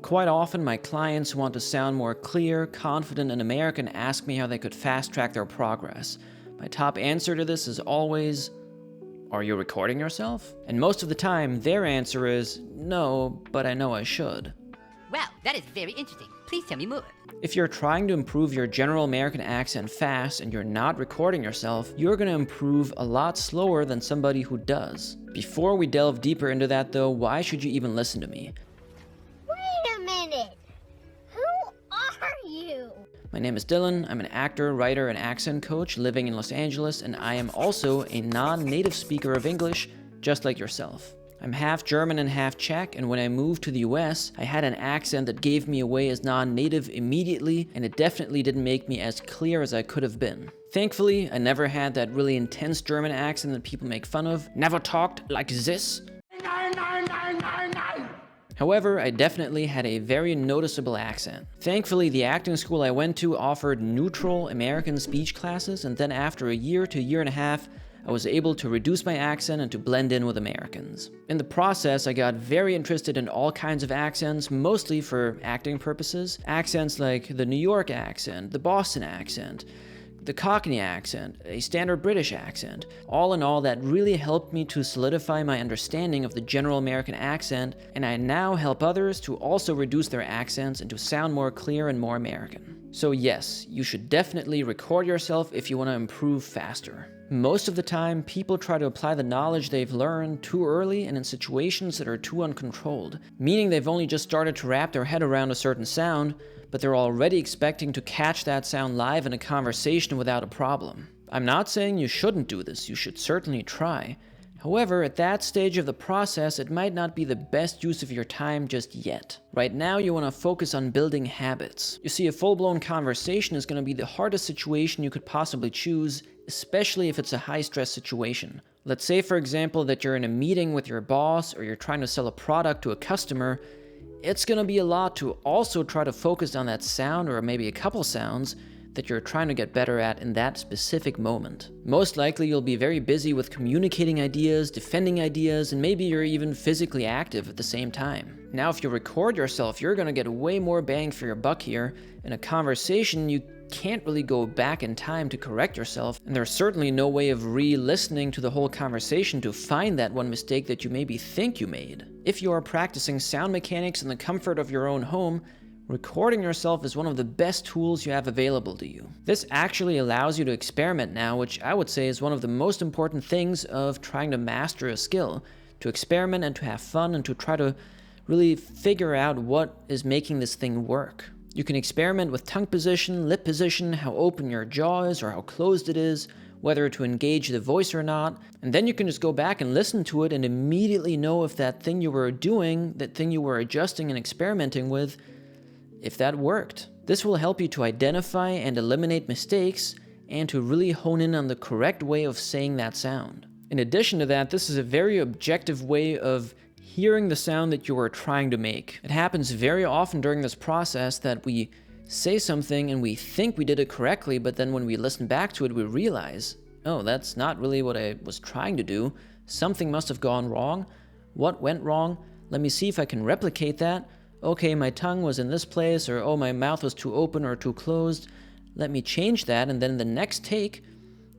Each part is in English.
Quite often, my clients want to sound more clear, confident, and American and ask me how they could fast track their progress. My top answer to this is always, are you recording yourself? And most of the time, their answer is, no, but I know I should. Wow, that is very interesting. Please tell me more. If you're trying to improve your general American accent fast and you're not recording yourself, you're going to improve a lot slower than somebody who does. Before we delve deeper into that though, why should you even listen to me? Wait a minute! Who are you? My name is Dylan. I'm an actor, writer, and accent coach living in Los Angeles, and I am also a non-native speaker of English, just like yourself. I'm half German and half Czech, and when I moved to the US, I had an accent that gave me away as non-native immediately, and it definitely didn't make me as clear as I could have been. Thankfully, I never had that really intense German accent that people make fun of. Never talked like this. However, I definitely had a very noticeable accent. Thankfully, the acting school I went to offered neutral American speech classes, and then after a year to a year and a half, I was able to reduce my accent and to blend in with Americans. In the process, I got very interested in all kinds of accents, mostly for acting purposes. Accents like the New York accent, the Boston accent, the Cockney accent, a standard British accent. All in all, that really helped me to solidify my understanding of the general American accent, and I now help others to also reduce their accents and to sound more clear and more American. So yes, you should definitely record yourself if you want to improve faster. Most of the time, people try to apply the knowledge they've learned too early and in situations that are too uncontrolled, meaning they've only just started to wrap their head around a certain sound, but they're already expecting to catch that sound live in a conversation without a problem. I'm not saying you shouldn't do this, you should certainly try. However, at that stage of the process, it might not be the best use of your time just yet. Right now, you want to focus on building habits. You see, a full-blown conversation is going to be the hardest situation you could possibly choose, especially if it's a high-stress situation. Let's say, for example, that you're in a meeting with your boss or you're trying to sell a product to a customer. It's going to be a lot to also try to focus on that sound or maybe a couple sounds that you're trying to get better at in that specific moment. Most likely you'll be very busy with communicating ideas, defending ideas, and maybe you're even physically active at the same time. Now, if you record yourself, you're gonna get way more bang for your buck here. In a conversation, you can't really go back in time to correct yourself, and there's certainly no way of re-listening to the whole conversation to find that one mistake that you maybe think you made. If you are practicing sound mechanics in the comfort of your own home, recording yourself is one of the best tools you have available to you. This actually allows you to experiment now, which I would say is one of the most important things of trying to master a skill. To experiment and to have fun and to try to really figure out what is making this thing work. You can experiment with tongue position, lip position, how open your jaw is or how closed it is, whether to engage the voice or not, and then you can just go back and listen to it and immediately know if that thing you were doing, that thing you were adjusting and experimenting with, if that worked. This will help you to identify and eliminate mistakes and to really hone in on the correct way of saying that sound. In addition to that, this is a very objective way of hearing the sound that you are trying to make. It happens very often during this process that we say something and we think we did it correctly, but then when we listen back to it, we realize, oh, that's not really what I was trying to do. Something must have gone wrong. What went wrong? Let me see if I can replicate that. Okay, my tongue was in this place, or oh, my mouth was too open or too closed. Let me change that, and then in the next take,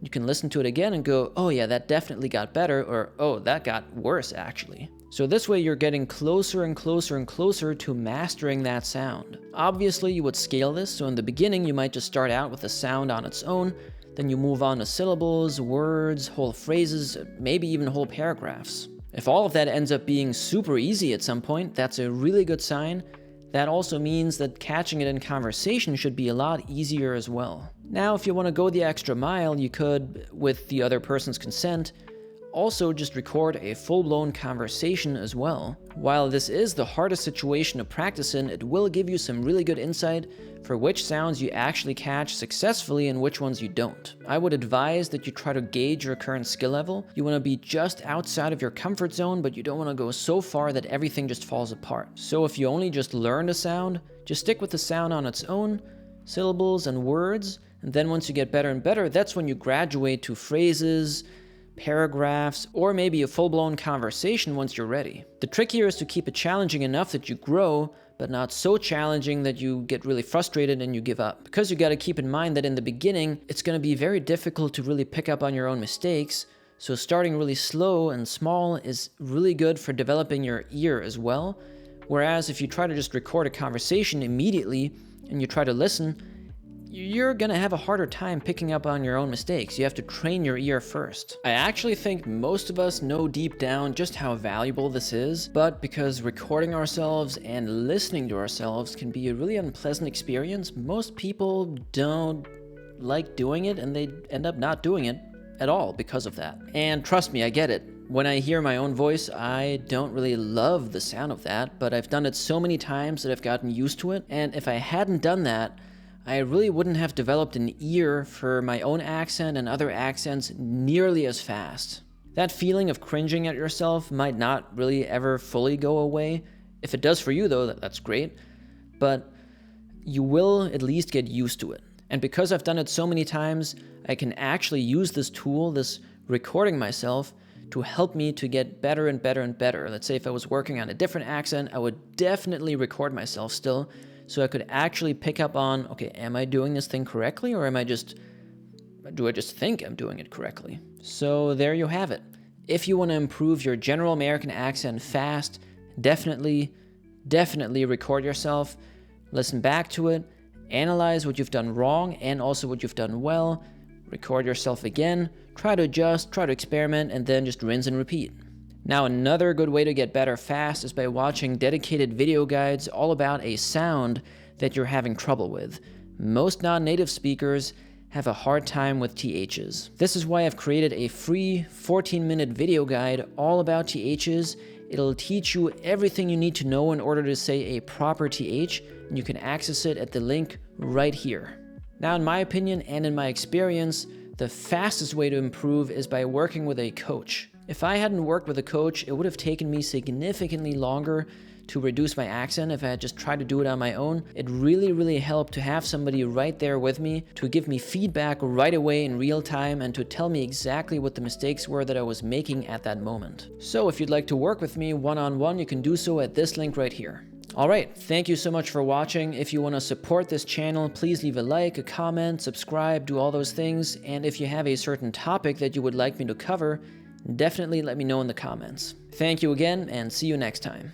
you can listen to it again and go, oh yeah, that definitely got better, or oh, that got worse actually. So this way you're getting closer and closer and closer to mastering that sound. Obviously you would scale this, so in the beginning you might just start out with the sound on its own, then you move on to syllables, words, whole phrases, maybe even whole paragraphs. If all of that ends up being super easy at some point, that's a really good sign. That also means that catching it in conversation should be a lot easier as well. Now, if you want to go the extra mile, you could, with the other person's consent, also just record a full-blown conversation as well. While this is the hardest situation to practice in, it will give you some really good insight for which sounds you actually catch successfully and which ones you don't. I would advise that you try to gauge your current skill level. You want to be just outside of your comfort zone, but you don't want to go so far that everything just falls apart. So if you only just learn a sound, just stick with the sound on its own, syllables and words, and then once you get better and better, that's when you graduate to phrases, paragraphs, or maybe a full-blown conversation once you're ready. The trick here is to keep it challenging enough that you grow, but not so challenging that you get really frustrated and you give up. Because you got to keep in mind that in the beginning, it's going to be very difficult to really pick up on your own mistakes. So starting really slow and small is really good for developing your ear as well. Whereas if you try to just record a conversation immediately and you try to listen, you're gonna have a harder time picking up on your own mistakes. You have to train your ear first. I actually think most of us know deep down just how valuable this is, but because recording ourselves and listening to ourselves can be a really unpleasant experience, most people don't like doing it and they end up not doing it at all because of that. And trust me, I get it. When I hear my own voice, I don't really love the sound of that, but I've done it so many times that I've gotten used to it, and if I hadn't done that, I really wouldn't have developed an ear for my own accent and other accents nearly as fast. That feeling of cringing at yourself might not really ever fully go away. If it does for you though, that's great, but you will at least get used to it. And because I've done it so many times, I can actually use this tool, this recording myself, to help me to get better and better and better. Let's say if I was working on a different accent, I would definitely record myself still, so I could actually pick up on, okay, am I doing this thing correctly, or do I just think I'm doing it correctly? So there you have it. If you want to improve your general American accent fast, definitely record yourself, listen back to it, analyze what you've done wrong and also what you've done well, record yourself again, try to adjust, try to experiment, and then just rinse and repeat. Now, another good way to get better fast is by watching dedicated video guides all about a sound that you're having trouble with. Most non-native speakers have a hard time with THs. This is why I've created a free 14-minute video guide all about THs. It'll teach you everything you need to know in order to say a proper TH, and you can access it at the link right here. Now, in my opinion and in my experience, the fastest way to improve is by working with a coach. If I hadn't worked with a coach, it would have taken me significantly longer to reduce my accent if I had just tried to do it on my own. It really helped to have somebody right there with me to give me feedback right away in real time and to tell me exactly what the mistakes were that I was making at that moment. So if you'd like to work with me one-on-one, you can do so at this link right here. Alright, thank you so much for watching. If you want to support this channel, please leave a like, a comment, subscribe, do all those things. And if you have a certain topic that you would like me to cover, definitely let me know in the comments. Thank you again, and see you next time.